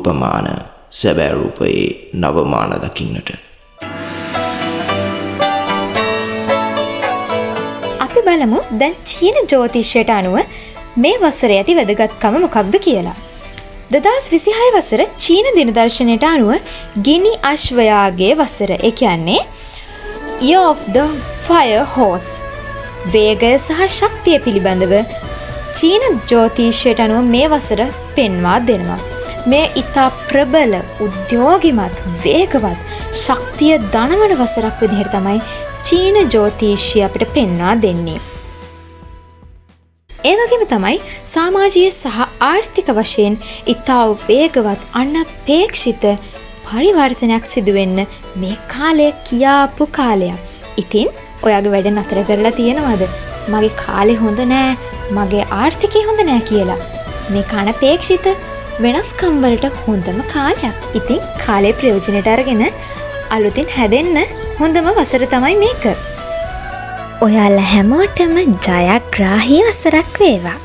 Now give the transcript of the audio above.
රූපමාන සැබෑ රූපයේ නවමාන දකින්නට. අපි බලමු දැන් චීන ජ්‍යොතිෂයට අනුව මේ වසරේ ඇති වැදගත්කම මොකක්ද කියලා. 2026 වසර චීන දින දර්ශනයට අනුව ගිනි අශ්වයාගේ වසර. ඒ කියන්නේ Year of the Fire Horse. වේගය සහ ශක්තිය පිළිබඳව චීන ජ්‍යොතිෂයට අනුව මේ වසර පෙන්වා දෙනවා. මේ ඉතා ප්‍රබල, උද්‍යෝගිමත්, වේගවත්, ශක්තිය දනවන වසරක් විදිහට තමයි චීන ජ්‍යොතිෂය අපිට පෙන්වා දෙන්නේ. ඒ වගේම තමයි සමාජීය සහ ආර්ථික වශයෙන් ඉතා වේගවත්, අනපේක්ෂිත පරිවර්තනයක් සිදුවෙන්න මේ කාලය කියාපු කාලයක්. ඉතින් ඔයාගේ වැඩ නතර කරලා තියෙනවද? මගේ කාලේ හොඳ නෑ, මගේ ආර්ථිකය හොඳ නෑ කියලා. මේ අනපේක්ෂිත වෙනස්කම් වලට හොඳම කාලයක්. ඉතින් කාලේ ප්‍රයෝජනයට අරගෙන අලුතින් හැදෙන්න හොඳම වසර තමයි මේක. ඔයාලා හැමෝටම ජයග්‍රාහී වසරක් වේවා.